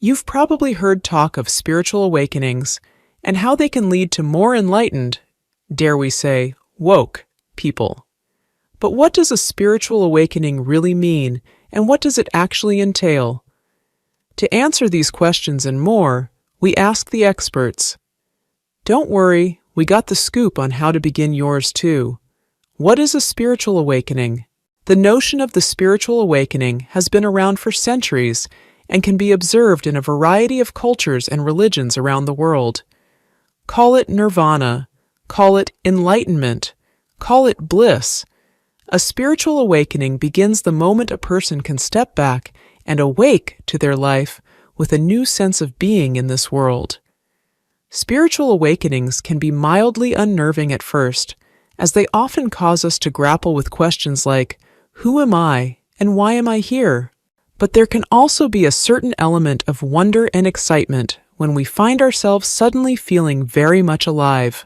You've probably heard talk of spiritual awakenings and how they can lead to more enlightened, dare we say, woke people. But what does a spiritual awakening really mean, and what does it actually entail? To answer these questions and more, we ask the experts. Don't worry, we got the scoop on how to begin yours too. What is a spiritual awakening? The notion of the spiritual awakening has been around for centuries and can be observed in a variety of cultures and religions around the world. Call it nirvana, call it enlightenment, call it bliss. A spiritual awakening begins the moment a person can step back and awake to their life with a new sense of being in this world. Spiritual awakenings can be mildly unnerving at first, as they often cause us to grapple with questions like, who am I and why am I here? But there can also be a certain element of wonder and excitement when we find ourselves suddenly feeling very much alive.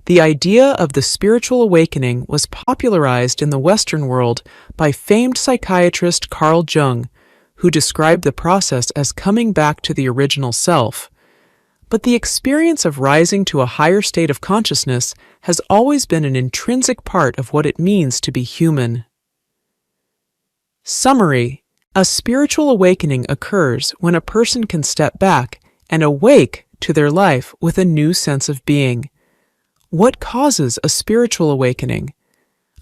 The idea of the spiritual awakening was popularized in the Western world by famed psychiatrist Carl Jung, who described the process as coming back to the original self. But the experience of rising to a higher state of consciousness has always been an intrinsic part of what it means to be human. Summary: a spiritual awakening occurs when a person can step back and awake to their life with a new sense of being. What causes a spiritual awakening?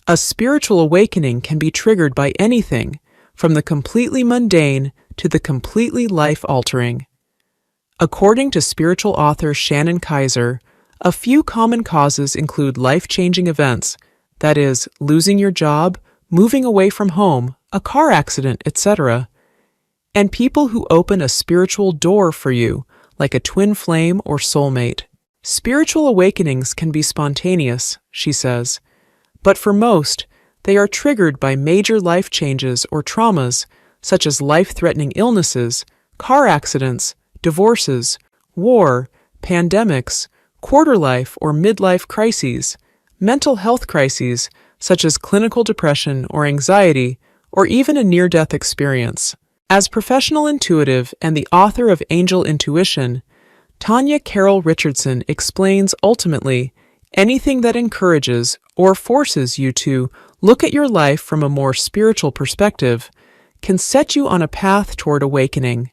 A spiritual awakening can be triggered by anything, from the completely mundane to the completely life-altering. According to spiritual author Shannon Kaiser, a few common causes include life-changing events, that is, losing your job, moving away from home, a car accident, etc., and people who open a spiritual door for you, like a twin flame or soulmate. Spiritual awakenings can be spontaneous, she says, but for most, they are triggered by major life changes or traumas, such as life-threatening illnesses, car accidents, divorces, war, pandemics, quarter-life or midlife crises, mental health crises, such as clinical depression or anxiety, or even a near-death experience. As professional intuitive and the author of Angel Intuition, Tanya Carroll Richardson explains ultimately, anything that encourages or forces you to look at your life from a more spiritual perspective can set you on a path toward awakening.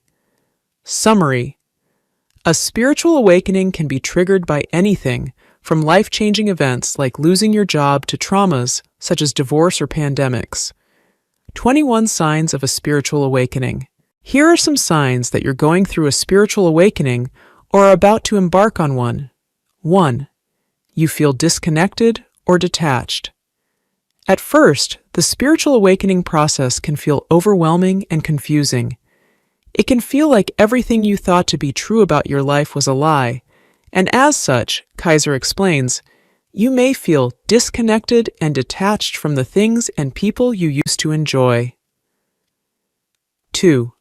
Summary: a spiritual awakening can be triggered by anything, from life-changing events like losing your job to traumas such as divorce or pandemics. 21 signs of a spiritual awakening. Here are some signs that you're going through a spiritual awakening or are about to embark on one. 1. You feel disconnected or detached. At first, the spiritual awakening process can feel overwhelming and confusing. It can feel like everything you thought to be true about your life was a lie, and as such, Kaiser explains, you may feel disconnected and detached from the things and people you used to enjoy. 2.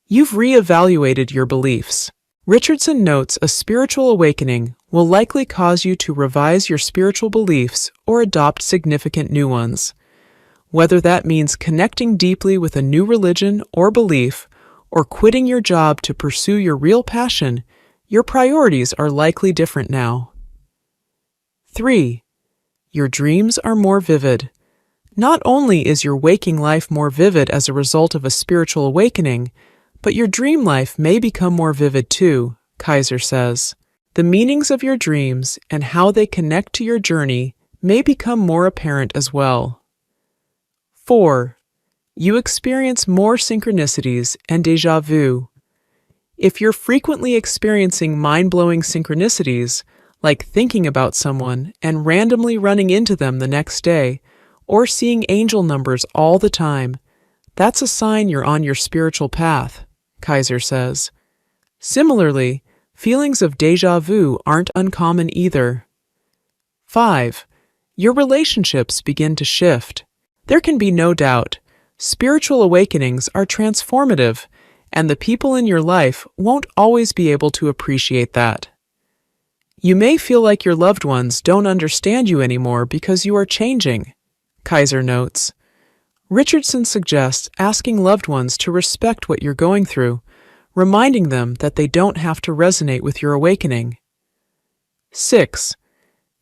You've reevaluated your beliefs. Richardson notes a spiritual awakening will likely cause you to revise your spiritual beliefs or adopt significant new ones. Whether that means connecting deeply with a new religion or belief, or quitting your job to pursue your real passion, your priorities are likely different now. 3. Your dreams are more vivid. Not only is your waking life more vivid as a result of a spiritual awakening, but your dream life may become more vivid too, Kaiser says. The meanings of your dreams and how they connect to your journey may become more apparent as well. 4. You experience more synchronicities and déjà vu. If you're frequently experiencing mind-blowing synchronicities, like thinking about someone and randomly running into them the next day, or seeing angel numbers all the time, that's a sign you're on your spiritual path, Kaiser says. Similarly, feelings of déjà vu aren't uncommon either. 5. Your relationships begin to shift. There can be no doubt. Spiritual awakenings are transformative, and the people in your life won't always be able to appreciate that. You may feel like your loved ones don't understand you anymore because you are changing, Kaiser notes. Richardson suggests asking loved ones to respect what you're going through, reminding them that they don't have to resonate with your awakening. 6.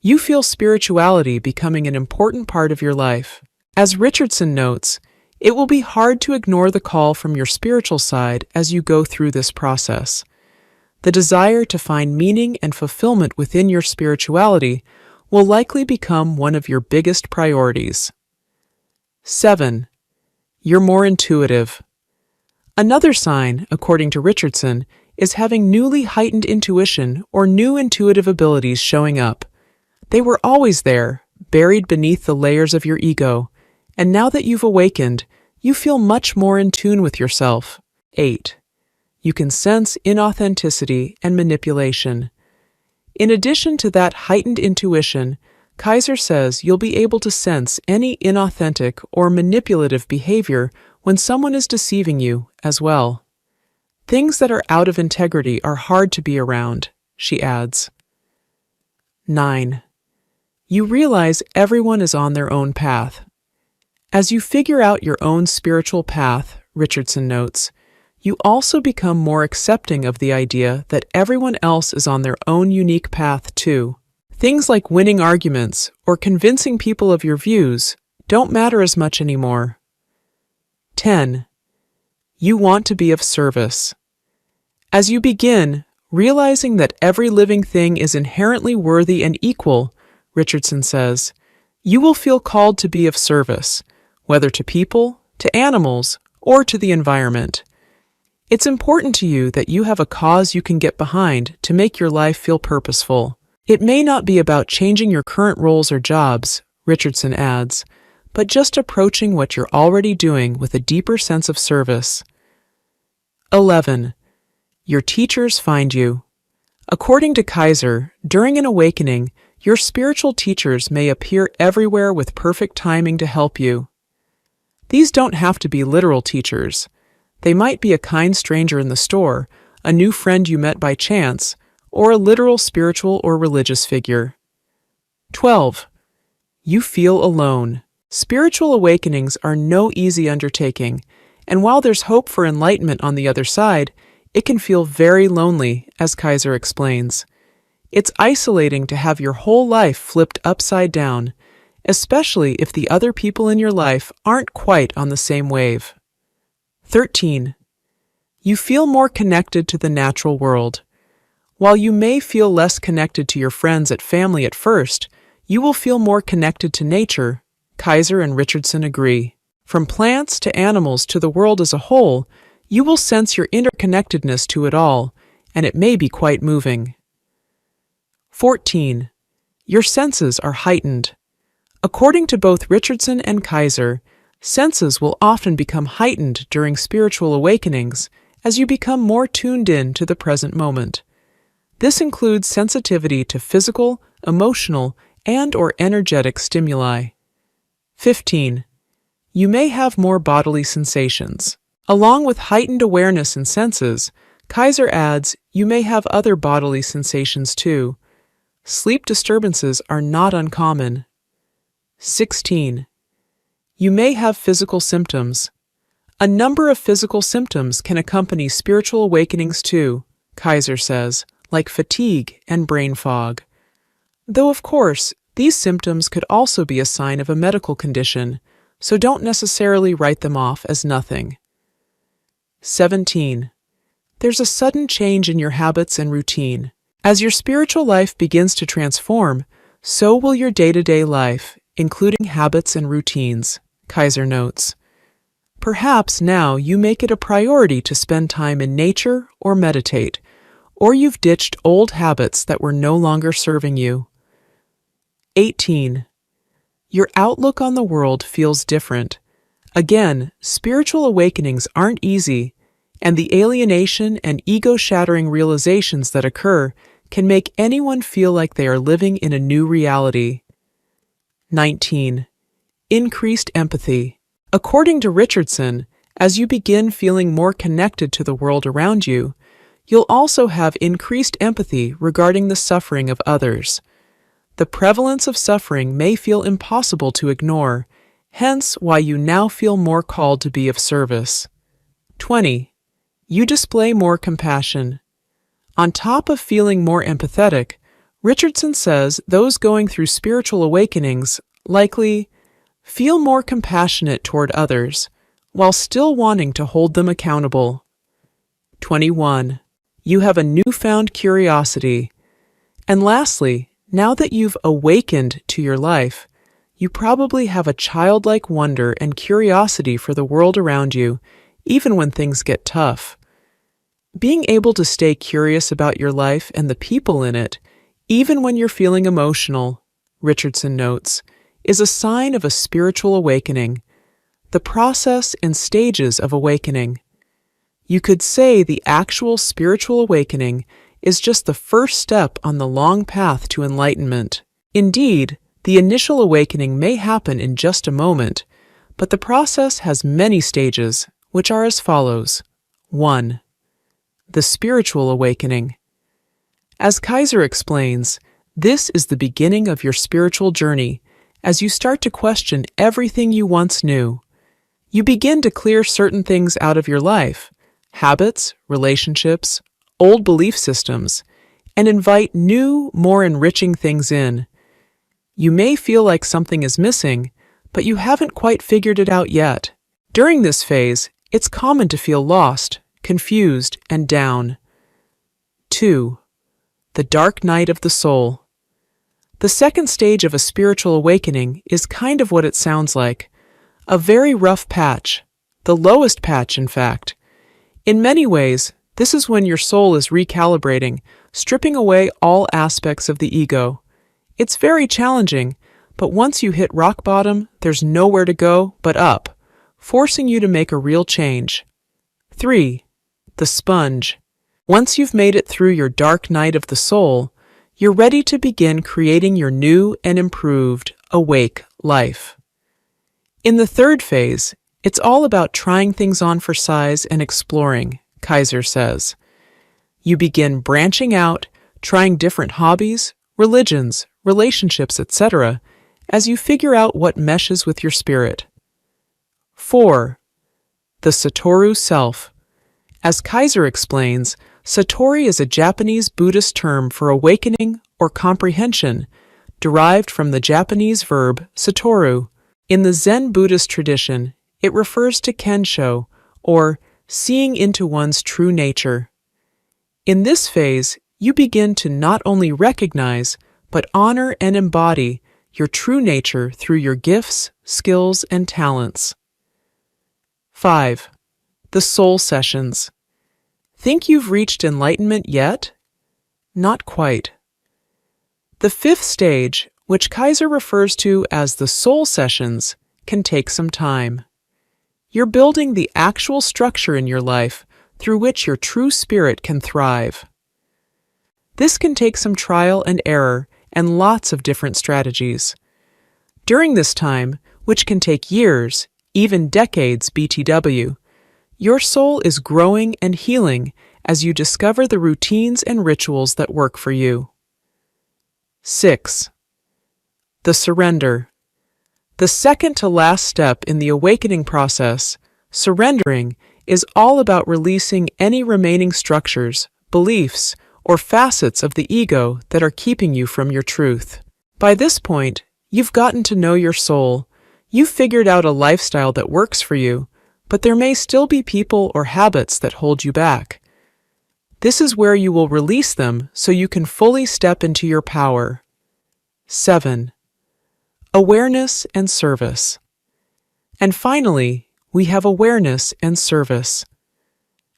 You feel spirituality becoming an important part of your life. As Richardson notes, it will be hard to ignore the call from your spiritual side as you go through this process. The desire to find meaning and fulfillment within your spirituality will likely become one of your biggest priorities. 7. You're more intuitive. Another sign, according to Richardson, is having newly heightened intuition or new intuitive abilities showing up. They were always there, buried beneath the layers of your ego, and now that you've awakened, you feel much more in tune with yourself. 8. You can sense inauthenticity and manipulation. In addition to that heightened intuition, Kaiser says you'll be able to sense any inauthentic or manipulative behavior when someone is deceiving you as well. Things that are out of integrity are hard to be around, she adds. 9. You realize everyone is on their own path. As you figure out your own spiritual path, Richardson notes, you also become more accepting of the idea that everyone else is on their own unique path too. Things like winning arguments or convincing people of your views don't matter as much anymore. 10. You want to be of service. As you begin, realizing that every living thing is inherently worthy and equal, Richardson says, you will feel called to be of service, whether to people, to animals, or to the environment. It's important to you that you have a cause you can get behind to make your life feel purposeful. It may not be about changing your current roles or jobs, Richardson adds, but just approaching what you're already doing with a deeper sense of service. 11. Your teachers find you. According to Kaiser, during an awakening, your spiritual teachers may appear everywhere with perfect timing to help you. These don't have to be literal teachers. They might be a kind stranger in the store, a new friend you met by chance, or a literal spiritual or religious figure. 12. You feel alone. Spiritual awakenings are no easy undertaking, and while there's hope for enlightenment on the other side, it can feel very lonely, as Kaiser explains. It's isolating to have your whole life flipped upside down, especially if the other people in your life aren't quite on the same wave. 13. You feel more connected to the natural world. While you may feel less connected to your friends and family at first, you will feel more connected to nature. Kaiser and Richardson agree. From plants to animals to the world as a whole, you will sense your interconnectedness to it all, and it may be quite moving. 14. Your senses are heightened. According to both Richardson and Kaiser, senses will often become heightened during spiritual awakenings as you become more tuned in to the present moment. This includes sensitivity to physical, emotional, and/or energetic stimuli. 15. You may have more bodily sensations. Along with heightened awareness and senses, Kaiser adds you may have other bodily sensations too. Sleep disturbances are not uncommon. 16. You may have physical symptoms. A number of physical symptoms can accompany spiritual awakenings too, Kaiser says, like fatigue and brain fog. Though of course, these symptoms could also be a sign of a medical condition, so don't necessarily write them off as nothing. 17. There's a sudden change in your habits and routine. As your spiritual life begins to transform, so will your day-to-day life, including habits and routines, Kaiser notes. Perhaps now you make it a priority to spend time in nature or meditate, or you've ditched old habits that were no longer serving you. 18. Your outlook on the world feels different. Again, spiritual awakenings aren't easy, and the alienation and ego-shattering realizations that occur can make anyone feel like they are living in a new reality. 19. Increased empathy. According to Richardson, as you begin feeling more connected to the world around you, you'll also have increased empathy regarding the suffering of others. The prevalence of suffering may feel impossible to ignore, hence why you now feel more called to be of service. 20. you display more compassion. On top of feeling more empathetic, Richardson says those going through spiritual awakenings likely feel more compassionate toward others, while still wanting to hold them accountable. 21. You have a newfound curiosity. And lastly, now that you've awakened to your life, you probably have a childlike wonder and curiosity for the world around you, even when things get tough. Being able to stay curious about your life and the people in it, even when you're feeling emotional, Richardson notes, is a sign of a spiritual awakening, the process and stages of awakening. You could say the actual spiritual awakening is just the first step on the long path to enlightenment. Indeed, the initial awakening may happen in just a moment, but the process has many stages, which are as follows. 1. The spiritual awakening. As Kaiser explains, this is the beginning of your spiritual journey as you start to question everything you once knew. You begin to clear certain things out of your life, habits, relationships, old belief systems, and invite new, more enriching things in. You may feel like something is missing, but you haven't quite figured it out yet. During this phase, it's common to feel lost, confused, and down. 2. The dark night of the soul. The second stage of a spiritual awakening is kind of what it sounds like. A very rough patch. The lowest patch, in fact. In many ways, this is when your soul is recalibrating, stripping away all aspects of the ego. It's very challenging, but once you hit rock bottom, there's nowhere to go but up, forcing you to make a real change. 3. The sponge. Once you've made it through your dark night of the soul, you're ready to begin creating your new and improved, awake life. In the third phase, it's all about trying things on for size and exploring, Kaiser says. You begin branching out, trying different hobbies, religions, relationships, etc., as you figure out what meshes with your spirit. 4. The Satoru Self. As Kaiser explains, Satori is a Japanese Buddhist term for awakening or comprehension, derived from the Japanese verb satoru. In the Zen Buddhist tradition, it refers to kensho, or seeing into one's true nature. In this phase, you begin to not only recognize, but honor and embody your true nature through your gifts, skills, and talents. 5. The Soul Sessions. Think you've reached enlightenment yet? Not quite. The fifth stage, which Kaiser refers to as the Soul Sessions, can take some time. You're building the actual structure in your life through which your true spirit can thrive. This can take some trial and error and lots of different strategies. During this time, which can take years, even decades BTW, your soul is growing and healing as you discover the routines and rituals that work for you. 6. The surrender. The second to last step in the awakening process, surrendering, is all about releasing any remaining structures, beliefs, or facets of the ego that are keeping you from your truth. By this point, you've gotten to know your soul. You've figured out a lifestyle that works for you, but there may still be people or habits that hold you back. This is where you will release them so you can fully step into your power. 7. Awareness and service. And finally, we have awareness and service.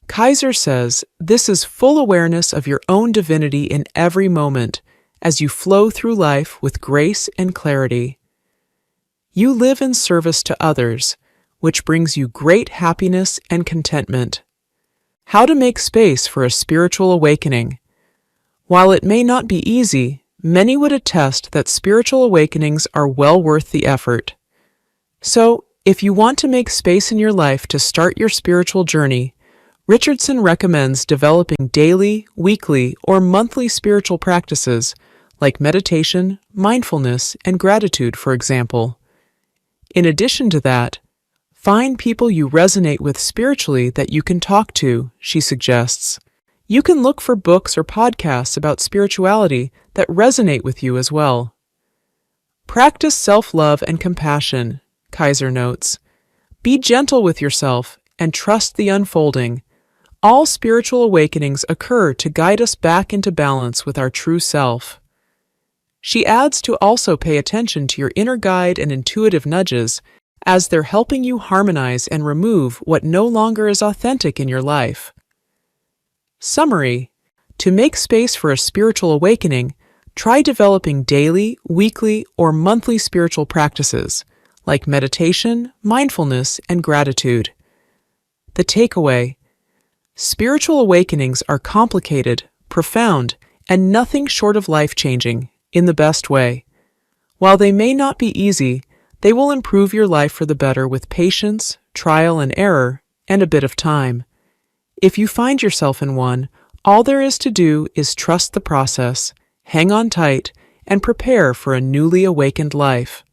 Kaiser says this is full awareness of your own divinity in every moment as you flow through life with grace and clarity. You live in service to others, which brings you great happiness and contentment. How to make space for a spiritual awakening. While it may not be easy, many would attest that spiritual awakenings are well worth the effort. So, if you want to make space in your life to start your spiritual journey, Richardson recommends developing daily, weekly, or monthly spiritual practices like meditation, mindfulness, and gratitude, for example. In addition to that, Find people you resonate with spiritually that you can talk to, she suggests. You can look for books or podcasts about spirituality that resonate with you as well. Practice self-love and compassion, Kaiser notes. Be gentle with yourself and trust the unfolding. All spiritual awakenings occur to guide us back into balance with our true self. She adds to also pay attention to your inner guide and intuitive nudges, as they're helping you harmonize and remove what no longer is authentic in your life. Summary: to make space for a spiritual awakening, try developing daily, weekly, or monthly spiritual practices, like meditation, mindfulness, and gratitude. The takeaway: spiritual awakenings are complicated, profound, and nothing short of life-changing, in the best way. While they may not be easy, they will improve your life for the better with patience, trial and error, and a bit of time. If you find yourself in one, all there is to do is trust the process, hang on tight, and prepare for a newly awakened life.